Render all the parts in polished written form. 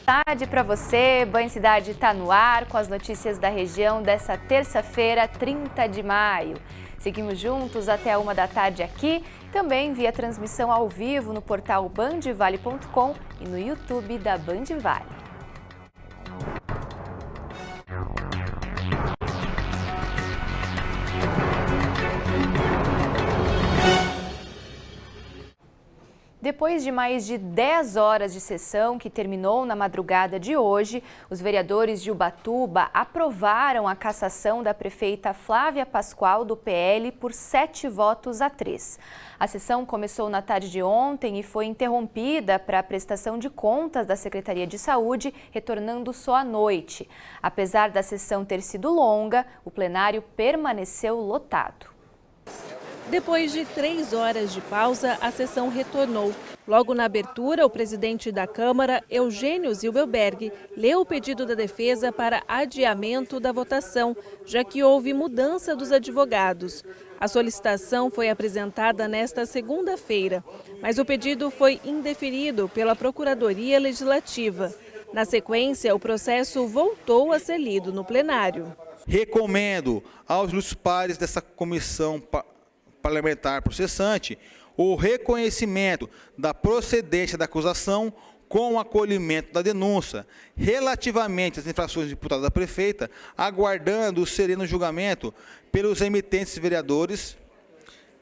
Tarde para você, Banho Cidade está no ar com as notícias da região dessa terça-feira, 30 de maio. Seguimos juntos até a 1 da tarde aqui, também via transmissão ao vivo no portal bandvale.com e no YouTube da Band Vale. Depois de mais de 10 horas de sessão, que terminou na madrugada de hoje, os vereadores de Ubatuba aprovaram a cassação da prefeita Flávia Pascoal, do PL, por 7 votos a 3. A sessão começou na tarde de ontem e foi interrompida para a prestação de contas da Secretaria de Saúde, retornando só à noite. Apesar da sessão ter sido longa, o plenário permaneceu lotado. Depois de 3 horas de pausa, a sessão retornou. Logo na abertura, o presidente da Câmara, Eugênio Zilberberg, leu o pedido da defesa para adiamento da votação, já que houve mudança dos advogados. A solicitação foi apresentada nesta segunda-feira, mas o pedido foi indeferido pela Procuradoria Legislativa. Na sequência, o processo voltou a ser lido no plenário. Recomendo aos pares dessa comissão parlamentar processante o reconhecimento da procedência da acusação com o acolhimento da denúncia relativamente às infrações imputadas à prefeita, aguardando o sereno julgamento pelos emitentes vereadores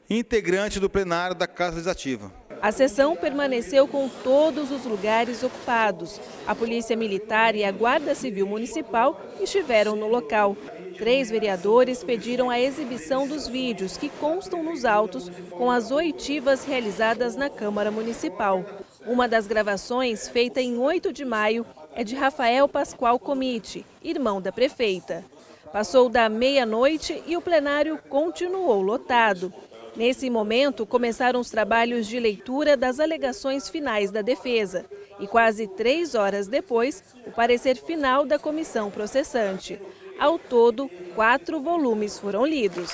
integrantes do plenário da Casa Legislativa. A sessão permaneceu com todos os lugares ocupados. A Polícia Militar e a Guarda Civil Municipal estiveram no local. 3 vereadores pediram a exibição dos vídeos que constam nos autos com as oitivas realizadas na Câmara Municipal. Uma das gravações, feita em 8 de maio, é de Rafael Pascoal Comite, irmão da prefeita. Passou da meia-noite e o plenário continuou lotado. Nesse momento, começaram os trabalhos de leitura das alegações finais da defesa. E quase 3 horas depois, o parecer final da comissão processante. Ao todo, 4 volumes foram lidos.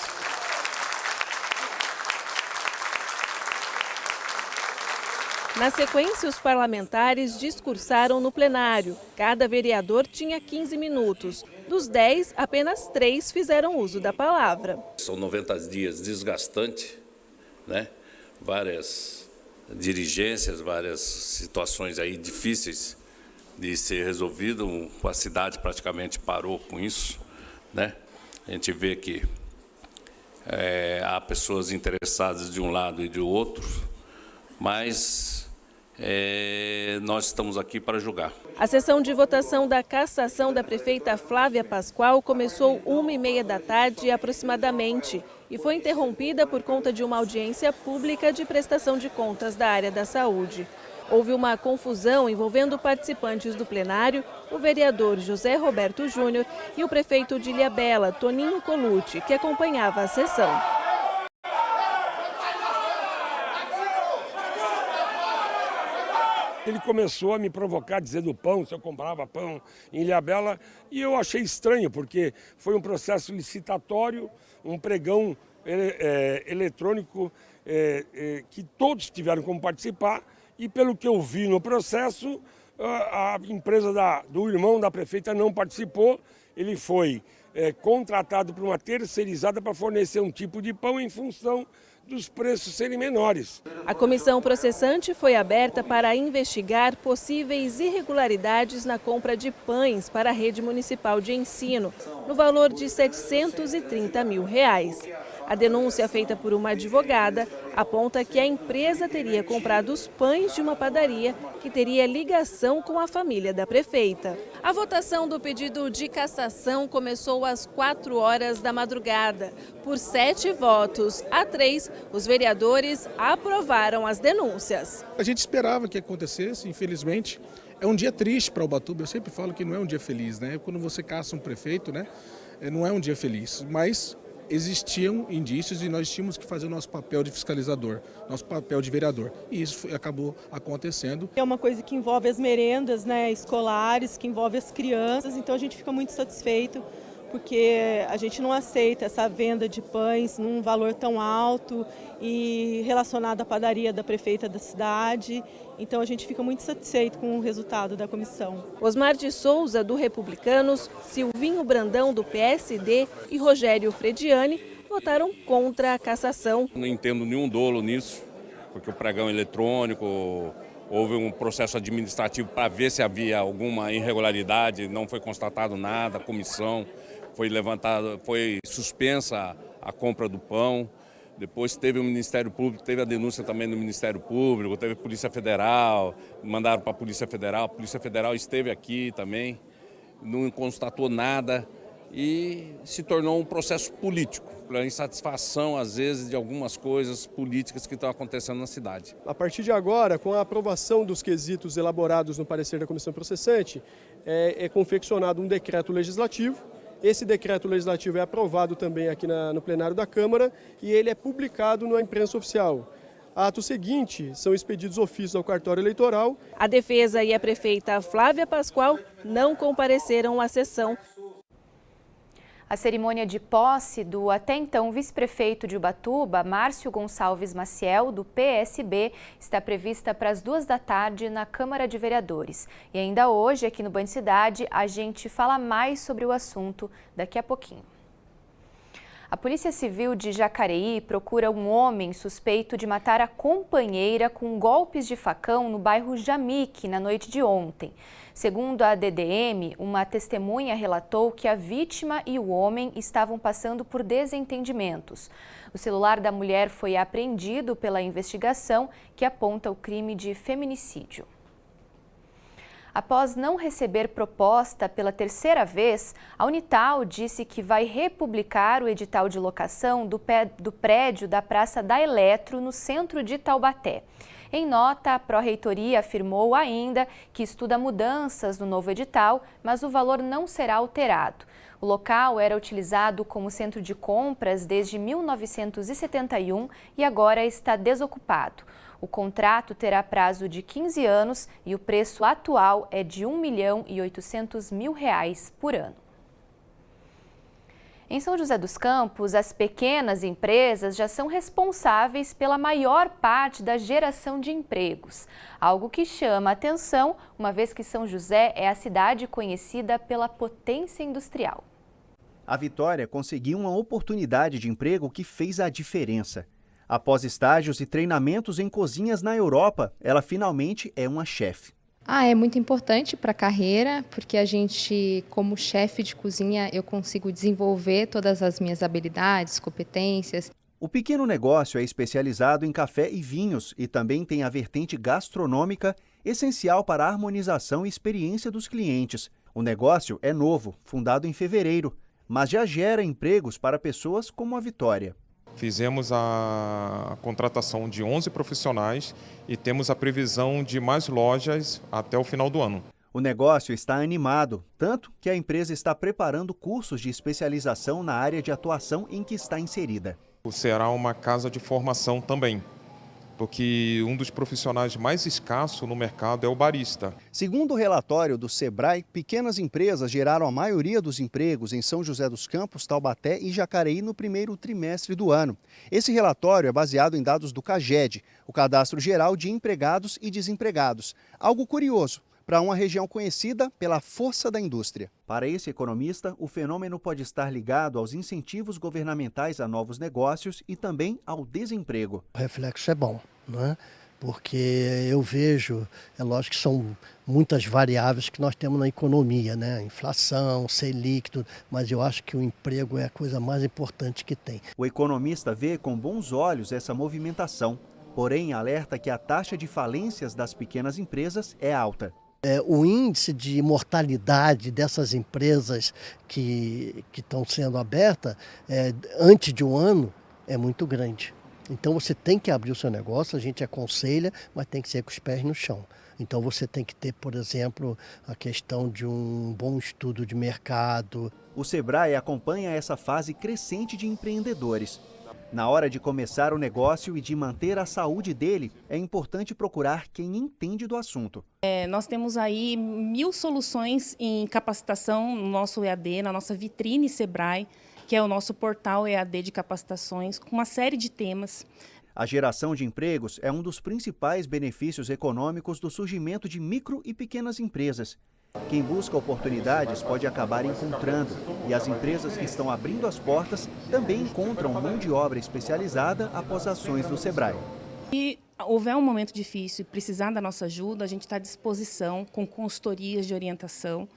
Na sequência, os parlamentares discursaram no plenário. Cada vereador tinha 15 minutos. Dos 10, apenas 3 fizeram uso da palavra. São 90 dias desgastantes, né? Várias dirigências, várias situações aí difíceis de ser resolvido. A cidade praticamente parou com isso, né? A gente vê que há pessoas interessadas de um lado e de outro, mas nós estamos aqui para julgar. A sessão de votação da cassação da prefeita Flávia Pascoal começou 1h30 da tarde aproximadamente e foi interrompida por conta de uma audiência pública de prestação de contas da área da saúde. Houve uma confusão envolvendo participantes do plenário, o vereador José Roberto Júnior e o prefeito de Ilhabela, Toninho Colucci, que acompanhava a sessão. Ele começou a me provocar, dizer do pão, se eu comprava pão em Ilhabela, e eu achei estranho, porque foi um processo licitatório, um pregão eletrônico que todos tiveram como participar, e pelo que eu vi no processo, a empresa do irmão da prefeita não participou. Ele foi contratado por uma terceirizada para fornecer um tipo de pão em função dos preços serem menores. A comissão processante foi aberta para investigar possíveis irregularidades na compra de pães para a rede municipal de ensino, no valor de R$ 730 mil. A denúncia, feita por uma advogada, aponta que a empresa teria comprado os pães de uma padaria que teria ligação com a família da prefeita. A votação do pedido de cassação começou às 4 horas da madrugada. Por 7 votos a 3, os vereadores aprovaram as denúncias. A gente esperava que acontecesse, infelizmente. É um dia triste para Ubatuba. Eu sempre falo que não é um dia feliz, né? Quando você caça um prefeito, né? Não é um dia feliz, mas existiam indícios e nós tínhamos que fazer o nosso papel de fiscalizador, nosso papel de vereador. E isso acabou acontecendo. É uma coisa que envolve as merendas, né, escolares, que envolve as crianças, então a gente fica muito satisfeito, porque a gente não aceita essa venda de pães num valor tão alto e relacionado à padaria da prefeita da cidade. Então a gente fica muito satisfeito com o resultado da comissão. Osmar de Souza, do Republicanos, Silvinho Brandão, do PSD e Rogério Frediani votaram contra a cassação. Não entendo nenhum dolo nisso, porque o pregão eletrônico, houve um processo administrativo para ver se havia alguma irregularidade, não foi constatado nada, a comissão foi levantada, foi suspensa a compra do pão. Depois teve o Ministério Público, teve a denúncia também do Ministério Público, teve a Polícia Federal, mandaram para a Polícia Federal esteve aqui também, não constatou nada e se tornou um processo político, pela insatisfação, às vezes, de algumas coisas políticas que estão acontecendo na cidade. A partir de agora, com a aprovação dos quesitos elaborados no parecer da comissão processante, é confeccionado um decreto legislativo. Esse decreto legislativo é aprovado também aqui no plenário da Câmara e ele é publicado na imprensa oficial. Ato seguinte, são expedidos ofícios ao cartório eleitoral. A defesa e a prefeita Flávia Pascoal não compareceram à sessão. A cerimônia de posse do até então vice-prefeito de Ubatuba, Márcio Gonçalves Maciel, do PSB, está prevista para as 14h na Câmara de Vereadores. E ainda hoje, aqui no Band Cidade, a gente fala mais sobre o assunto daqui a pouquinho. A Polícia Civil de Jacareí procura um homem suspeito de matar a companheira com golpes de facão no bairro Jamique, na noite de ontem. Segundo a DDM, uma testemunha relatou que a vítima e o homem estavam passando por desentendimentos. O celular da mulher foi apreendido pela investigação, que aponta o crime de feminicídio. Após não receber proposta pela terceira vez, a Unital disse que vai republicar o edital de locação do prédio da Praça da Eletro, no centro de Taubaté. Em nota, a Pró-Reitoria afirmou ainda que estuda mudanças no novo edital, mas o valor não será alterado. O local era utilizado como centro de compras desde 1971 e agora está desocupado. O contrato terá prazo de 15 anos e o preço atual é de R$ 1.800.000 por ano. Em São José dos Campos, as pequenas empresas já são responsáveis pela maior parte da geração de empregos, algo que chama a atenção, uma vez que São José é a cidade conhecida pela potência industrial. A Vitória conseguiu uma oportunidade de emprego que fez a diferença. Após estágios e treinamentos em cozinhas na Europa, ela finalmente é uma chefe. É muito importante para a carreira, porque a gente, como chefe de cozinha, eu consigo desenvolver todas as minhas habilidades, competências. O pequeno negócio é especializado em café e vinhos e também tem a vertente gastronômica, essencial para a harmonização e experiência dos clientes. O negócio é novo, fundado em fevereiro, mas já gera empregos para pessoas como a Vitória. Fizemos a contratação de 11 profissionais e temos a previsão de mais lojas até o final do ano. O negócio está animado, tanto que a empresa está preparando cursos de especialização na área de atuação em que está inserida. Será uma casa de formação também, porque um dos profissionais mais escassos no mercado é o barista. Segundo o relatório do Sebrae, pequenas empresas geraram a maioria dos empregos em São José dos Campos, Taubaté e Jacareí no primeiro trimestre do ano. Esse relatório é baseado em dados do CAGED, o Cadastro Geral de Empregados e Desempregados. Algo curioso para uma região conhecida pela força da indústria. Para esse economista, o fenômeno pode estar ligado aos incentivos governamentais a novos negócios e também ao desemprego. O reflexo é bom, não é? Porque eu vejo, é lógico que são muitas variáveis que nós temos na economia, né? Inflação, Selic, tudo, mas eu acho que o emprego é a coisa mais importante que tem. O economista vê com bons olhos essa movimentação, porém alerta que a taxa de falências das pequenas empresas é alta. O índice de mortalidade dessas empresas que estão sendo abertas antes de um ano é muito grande. Então você tem que abrir o seu negócio, a gente aconselha, mas tem que ser com os pés no chão. Então você tem que ter, por exemplo, a questão de um bom estudo de mercado. O Sebrae acompanha essa fase crescente de empreendedores. Na hora de começar o negócio e de manter a saúde dele, é importante procurar quem entende do assunto. Nós temos aí 1000 soluções em capacitação no nosso EAD, na nossa vitrine Sebrae, que é o nosso portal EAD de capacitações, com uma série de temas. A geração de empregos é um dos principais benefícios econômicos do surgimento de micro e pequenas empresas. Quem busca oportunidades pode acabar encontrando, e as empresas que estão abrindo as portas também encontram mão de obra especializada após ações do Sebrae. Se houver um momento difícil e precisar da nossa ajuda, a gente está à disposição com consultorias de orientação,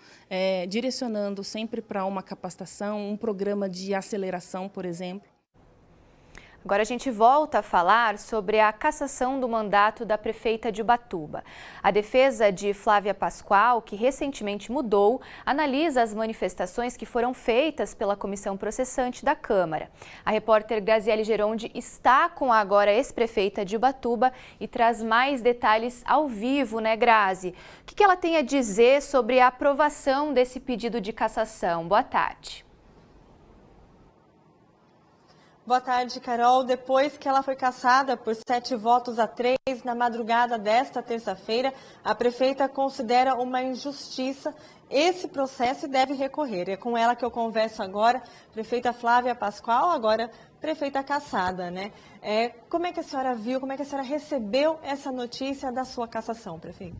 direcionando sempre para uma capacitação, um programa de aceleração, por exemplo. Agora a gente volta a falar sobre a cassação do mandato da prefeita de Ubatuba. A defesa de Flávia Pascoal, que recentemente mudou, analisa as manifestações que foram feitas pela comissão processante da Câmara. A repórter Graziele Geronde está com a agora ex-prefeita de Ubatuba e traz mais detalhes ao vivo, né, Grazi? O que ela tem a dizer sobre a aprovação desse pedido de cassação? Boa tarde. Boa tarde, Carol. Depois que ela foi cassada por 7-3 na madrugada desta terça-feira, a prefeita considera uma injustiça esse processo e deve recorrer. É com ela que eu converso agora, prefeita Flávia Pascoal, agora prefeita cassada, né? Como é que a senhora viu, como é que a senhora recebeu essa notícia da sua cassação, prefeita?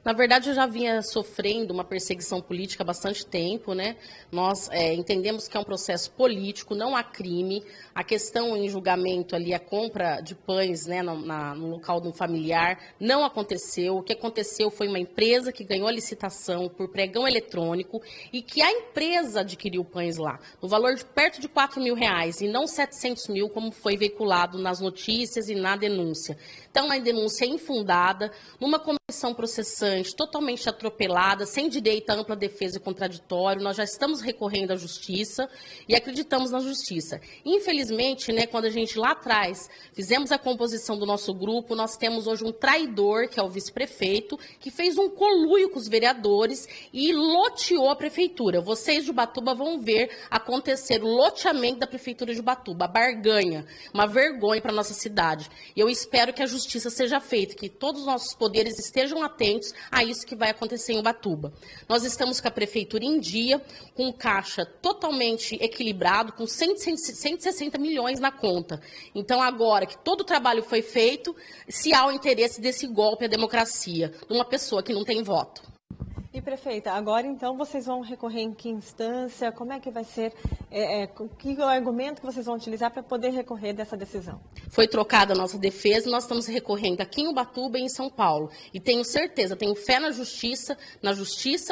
Na verdade, eu já vinha sofrendo uma perseguição política há bastante tempo, né? Nós entendemos que é um processo político, não há crime. A questão em julgamento ali, a compra de pães, né, no local de um familiar, não aconteceu. O que aconteceu foi uma empresa que ganhou a licitação por pregão eletrônico e que a empresa adquiriu pães lá, no valor de perto de R$4.000 e não 700 mil, como foi veiculado nas notícias e na denúncia. Então, uma denúncia infundada, numa comissão processante totalmente atropelada, sem direito à ampla defesa e contraditório. Nós já estamos recorrendo à justiça e acreditamos na justiça. Infelizmente, né, quando a gente lá atrás fizemos a composição do nosso grupo, nós temos hoje um traidor, que é o vice-prefeito, que fez um conluio com os vereadores e loteou a prefeitura. Vocês de Ubatuba vão ver acontecer o loteamento da prefeitura de Ubatuba, a barganha, uma vergonha para a nossa cidade. E eu espero que a justiça seja feita, que todos os nossos poderes estejam atentos a isso que vai acontecer em Ubatuba. Nós estamos com a prefeitura em dia, com um caixa totalmente equilibrado, com 160 milhões na conta. Então, agora que todo o trabalho foi feito, se há o interesse desse golpe à democracia, de uma pessoa que não tem voto. E, prefeita, agora então vocês vão recorrer em que instância? Como é que vai ser? Que argumento que vocês vão utilizar para poder recorrer dessa decisão? Foi trocada a nossa defesa, nós estamos recorrendo aqui em Ubatuba e em São Paulo. E tenho certeza, tenho fé na justiça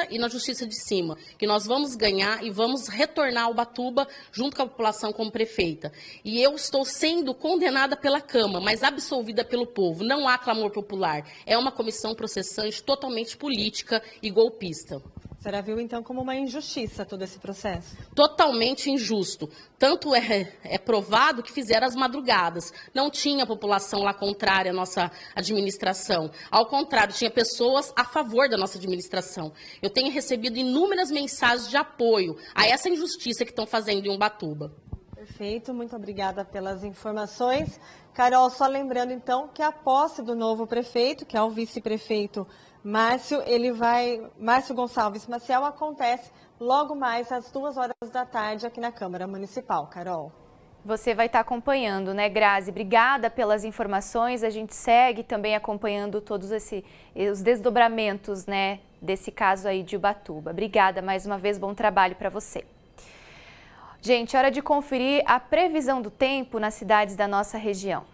e na justiça de cima, que nós vamos ganhar e vamos retornar a Ubatuba junto com a população como prefeita. E eu estou sendo condenada pela Câmara, mas absolvida pelo povo. Não há clamor popular. É uma comissão processante totalmente política e golpista. A senhora viu, então, como uma injustiça todo esse processo? Totalmente injusto. Tanto é provado que fizeram as madrugadas. Não tinha população lá contrária à nossa administração. Ao contrário, tinha pessoas a favor da nossa administração. Eu tenho recebido inúmeras mensagens de apoio a essa injustiça que estão fazendo em Ubatuba. Perfeito, muito obrigada pelas informações. Carol, só lembrando, então, que a posse do novo prefeito, que é o vice-prefeito Márcio Gonçalves Maciel, acontece logo mais às 2h aqui na Câmara Municipal. Carol. Você vai estar acompanhando, né, Grazi? Obrigada pelas informações. A gente segue também acompanhando todos os desdobramentos, né, desse caso aí de Ubatuba. Obrigada mais uma vez, bom trabalho para você. Gente, hora de conferir a previsão do tempo nas cidades da nossa região.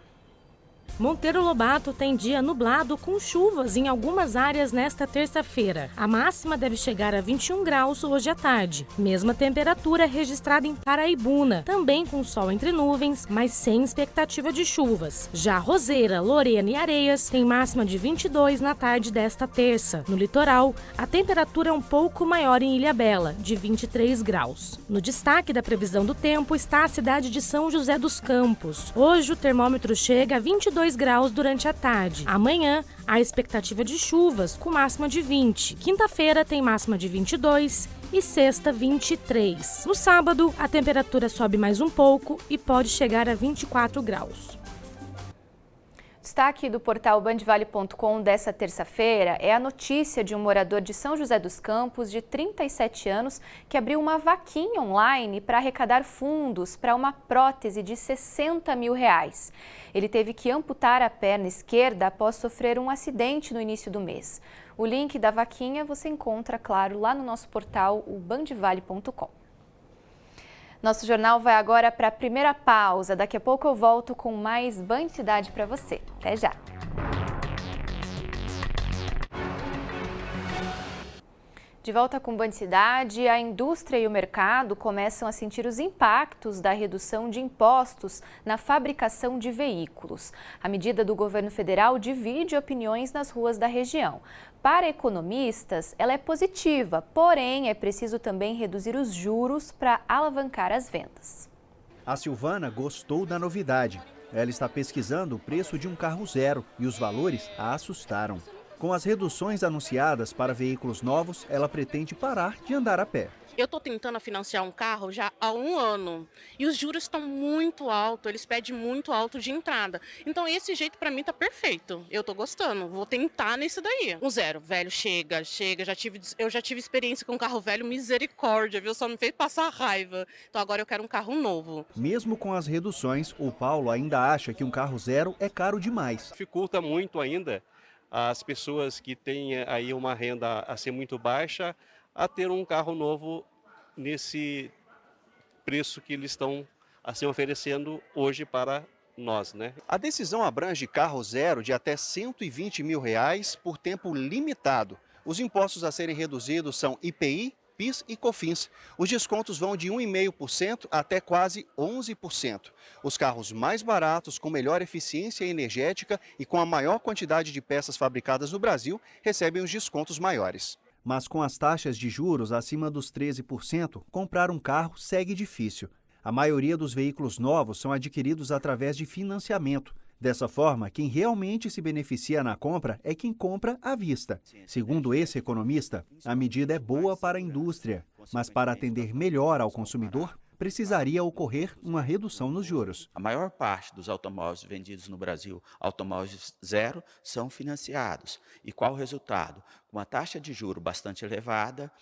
Monteiro Lobato tem dia nublado com chuvas em algumas áreas nesta terça-feira. A máxima deve chegar a 21 graus hoje à tarde. Mesma temperatura registrada em Paraibuna, também com sol entre nuvens, mas sem expectativa de chuvas. Já Roseira, Lorena e Areias tem máxima de 22 na tarde desta terça. No litoral, a temperatura é um pouco maior em Ilhabela, de 23 graus. No destaque da previsão do tempo está a cidade de São José dos Campos. Hoje o termômetro chega a 22 graus durante a tarde. Amanhã, há expectativa de chuvas, com máxima de 20. Quinta-feira tem máxima de 22 e sexta 23. No sábado, a temperatura sobe mais um pouco e pode chegar a 24 graus. Destaque do portal bandvale.com dessa terça-feira é a notícia de um morador de São José dos Campos, de 37 anos, que abriu uma vaquinha online para arrecadar fundos para uma prótese de R$60 mil. Ele teve que amputar a perna esquerda após sofrer um acidente no início do mês. O link da vaquinha você encontra, claro, lá no nosso portal, o bandvale.com. Nosso jornal vai agora para a primeira pausa. Daqui a pouco eu volto com mais Band Cidade para você. Até já! De volta com Band Cidade, a indústria e o mercado começam a sentir os impactos da redução de impostos na fabricação de veículos. A medida do governo federal divide opiniões nas ruas da região. Para economistas, ela é positiva, porém é preciso também reduzir os juros para alavancar as vendas. A Silvana gostou da novidade. Ela está pesquisando o preço de um carro zero e os valores a assustaram. Com as reduções anunciadas para veículos novos, ela pretende parar de andar a pé. Eu estou tentando financiar um carro já há 1 ano e os juros estão muito altos, eles pedem muito alto de entrada. Então esse jeito para mim tá perfeito, eu estou gostando, vou tentar nesse daí. Um zero, velho, chega, eu já tive experiência com um carro velho, misericórdia, viu? Só me fez passar raiva. Então agora eu quero um carro novo. Mesmo com as reduções, o Paulo ainda acha que um carro zero é caro demais. Dificulta muito ainda as pessoas que têm aí uma renda assim muito baixa a ter um carro novo nesse preço que eles estão assim oferecendo hoje para nós, né? A decisão abrange carro zero de até R$120 mil por tempo limitado. Os impostos a serem reduzidos são IPI, PIS e COFINS. Os descontos vão de 1,5% até quase 11%. Os carros mais baratos, com melhor eficiência energética e com a maior quantidade de peças fabricadas no Brasil, recebem os descontos maiores. Mas com as taxas de juros acima dos 13%, comprar um carro segue difícil. A maioria dos veículos novos são adquiridos através de financiamento. Dessa forma, quem realmente se beneficia na compra é quem compra à vista. Segundo esse economista, a medida é boa para a indústria, mas para atender melhor ao consumidor, precisaria ocorrer uma redução nos juros. A maior parte dos automóveis vendidos no Brasil, automóveis zero, são financiados. E qual o resultado? Com uma taxa de juro bastante elevada,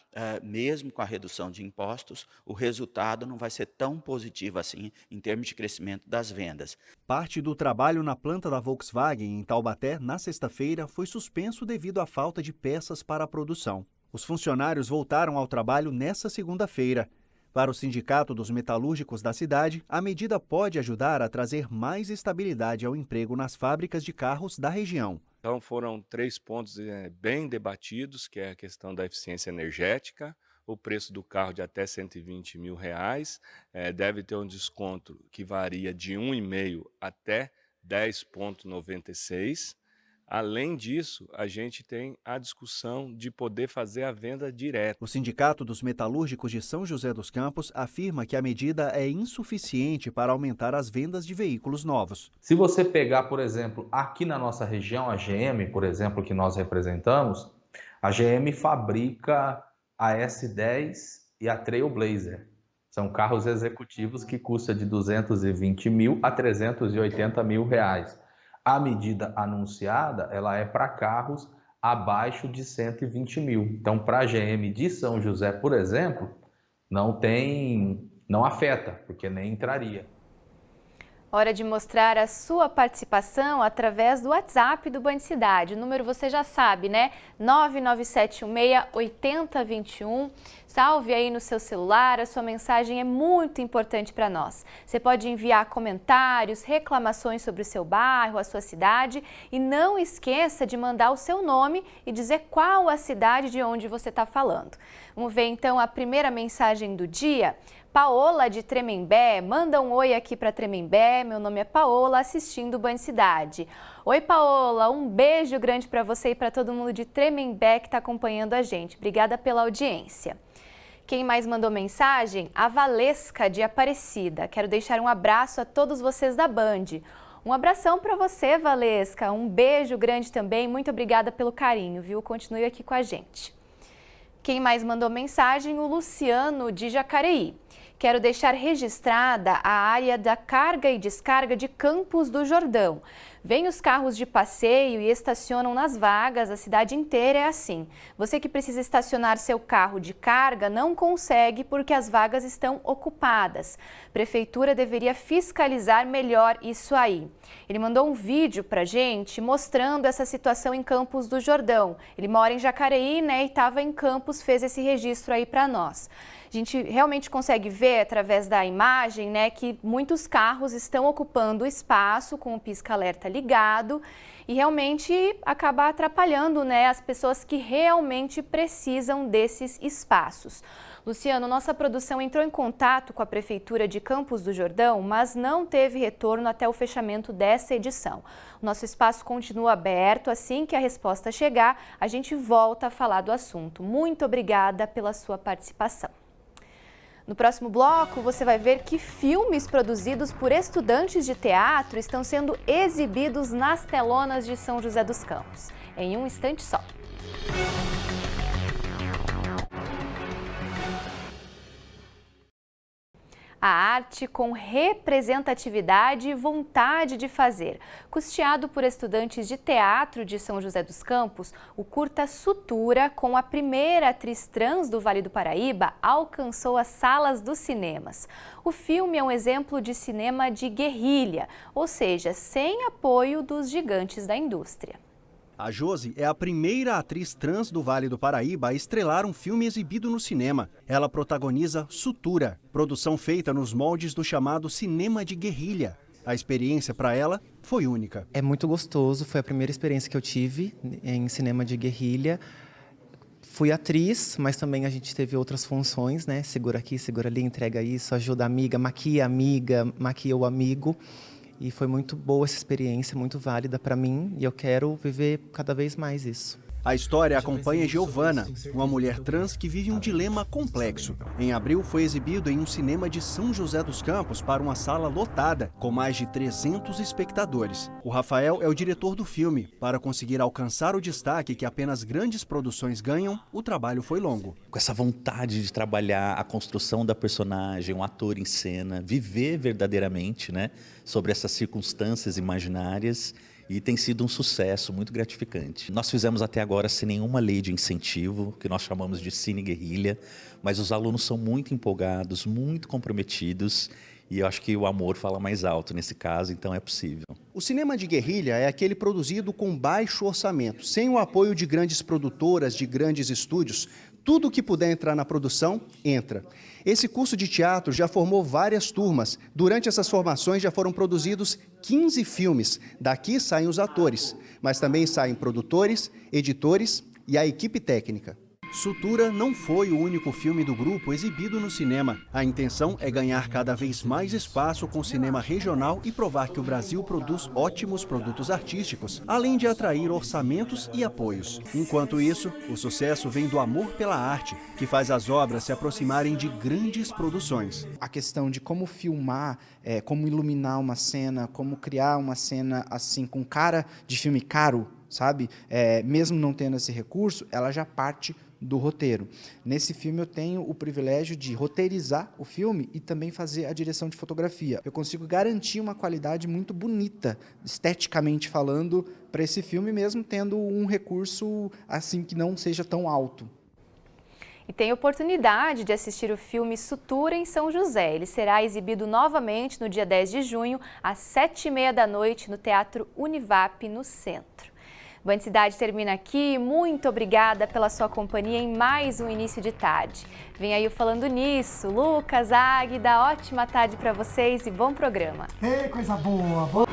mesmo com a redução de impostos, o resultado não vai ser tão positivo assim em termos de crescimento das vendas. Parte do trabalho na planta da Volkswagen em Taubaté, na sexta-feira, foi suspenso devido à falta de peças para a produção. Os funcionários voltaram ao trabalho nesta segunda-feira. Para o Sindicato dos Metalúrgicos da cidade, a medida pode ajudar a trazer mais estabilidade ao emprego nas fábricas de carros da região. Então foram 3 pontos bem debatidos, que é a questão da eficiência energética, o preço do carro de até R$120 mil, deve ter um desconto que varia de 1,5% até 10,96%. Além disso, a gente tem a discussão de poder fazer a venda direta. O Sindicato dos Metalúrgicos de São José dos Campos afirma que a medida é insuficiente para aumentar as vendas de veículos novos. Se você pegar, por exemplo, aqui na nossa região, a GM, por exemplo, que nós representamos, a GM fabrica a S10 e a Trailblazer. São carros executivos que custam de R$220 mil a R$380 mil. A medida anunciada, ela é para carros abaixo de 120 mil. Então, para a GM de São José, por exemplo, não afeta, porque nem entraria. Hora de mostrar a sua participação através do WhatsApp do Band Cidade. O número você já sabe, né? 99716-8021. Salve aí no seu celular, a sua mensagem é muito importante para nós. Você pode enviar comentários, reclamações sobre o seu bairro, a sua cidade e não esqueça de mandar o seu nome e dizer qual a cidade de onde você está falando. Vamos ver então a primeira mensagem do dia. Paola de Tremembé, manda um oi aqui para Tremembé, meu nome é Paola, assistindo Band Cidade. Oi Paola, um beijo grande para você e para todo mundo de Tremembé que está acompanhando a gente. Obrigada pela audiência. Quem mais mandou mensagem? A Valesca de Aparecida. Quero deixar um abraço a todos vocês da Band. Um abração para você, Valesca. Um beijo grande também. Muito obrigada pelo carinho, viu? Continue aqui com a gente. Quem mais mandou mensagem? O Luciano, de Jacareí. Quero deixar registrada a área da carga e descarga de Campos do Jordão. Vêm os carros de passeio e estacionam nas vagas, a cidade inteira é assim. Você que precisa estacionar seu carro de carga não consegue porque as vagas estão ocupadas. Prefeitura deveria fiscalizar melhor isso aí. Ele mandou um vídeo pra gente mostrando essa situação em Campos do Jordão. Ele mora em Jacareí, né, e estava em Campos, fez esse registro aí para nós. A gente realmente consegue ver através da imagem, né, que muitos carros estão ocupando o espaço com o pisca-alerta ligado e realmente acaba atrapalhando, né, as pessoas que realmente precisam desses espaços. Luciano, nossa produção entrou em contato com a Prefeitura de Campos do Jordão, mas não teve retorno até o fechamento dessa edição. O nosso espaço continua aberto, assim que a resposta chegar, a gente volta a falar do assunto. Muito obrigada pela sua participação. No próximo bloco, você vai ver que filmes produzidos por estudantes de teatro estão sendo exibidos nas telonas de São José dos Campos. Em um instante só. A arte com representatividade e vontade de fazer. Custeado por estudantes de teatro de São José dos Campos, o curta Sutura, com a primeira atriz trans do Vale do Paraíba, alcançou as salas dos cinemas. O filme é um exemplo de cinema de guerrilha, ou seja, sem apoio dos gigantes da indústria. A Josi é a primeira atriz trans do Vale do Paraíba a estrelar um filme exibido no cinema. Ela protagoniza Sutura, produção feita nos moldes do chamado cinema de guerrilha. A experiência para ela foi única. É muito gostoso, foi a primeira experiência que eu tive em cinema de guerrilha. Fui atriz, mas também a gente teve outras funções, né? Segura aqui, segura ali, entrega isso, ajuda a amiga, maquia o amigo. E foi muito boa essa experiência, muito válida para mim, e eu quero viver cada vez mais isso. A história acompanha Giovana, uma mulher trans que vive um dilema complexo. Em abril foi exibido em um cinema de São José dos Campos para uma sala lotada, com mais de 300 espectadores. O Rafael é o diretor do filme. Para conseguir alcançar o destaque que apenas grandes produções ganham, o trabalho foi longo. Com essa vontade de trabalhar a construção da personagem, um ator em cena, viver verdadeiramente, né, sobre essas circunstâncias imaginárias. E tem sido um sucesso muito gratificante. Nós fizemos até agora sem nenhuma lei de incentivo, que nós chamamos de Cine Guerrilha, mas os alunos são muito empolgados, muito comprometidos, e eu acho que o amor fala mais alto nesse caso, então é possível. O cinema de guerrilha é aquele produzido com baixo orçamento, sem o apoio de grandes produtoras, de grandes estúdios. Tudo que puder entrar na produção, entra. Esse curso de teatro já formou várias turmas. Durante essas formações já foram produzidos 15 filmes. Daqui saem os atores, mas também saem produtores, editores e a equipe técnica. Sutura não foi o único filme do grupo exibido no cinema. A intenção é ganhar cada vez mais espaço com o cinema regional e provar que o Brasil produz ótimos produtos artísticos, além de atrair orçamentos e apoios. Enquanto isso, o sucesso vem do amor pela arte, que faz as obras se aproximarem de grandes produções. A questão de como filmar, como iluminar uma cena, como criar uma cena assim com cara de filme caro, sabe? Mesmo não tendo esse recurso, ela já parte do roteiro. Nesse filme eu tenho o privilégio de roteirizar o filme e também fazer a direção de fotografia. Eu consigo garantir uma qualidade muito bonita, esteticamente falando, para esse filme, mesmo tendo um recurso assim que não seja tão alto. E tem oportunidade de assistir o filme Sutura em São José. Ele será exibido novamente no dia 10 de junho, às 7h30 da noite, no Teatro Univap, no centro. Band Cidade termina aqui. Muito obrigada pela sua companhia em mais um início de tarde. Vem aí o Falando Nisso. Lucas, Águida, ótima tarde para vocês e bom programa. Ei, coisa boa!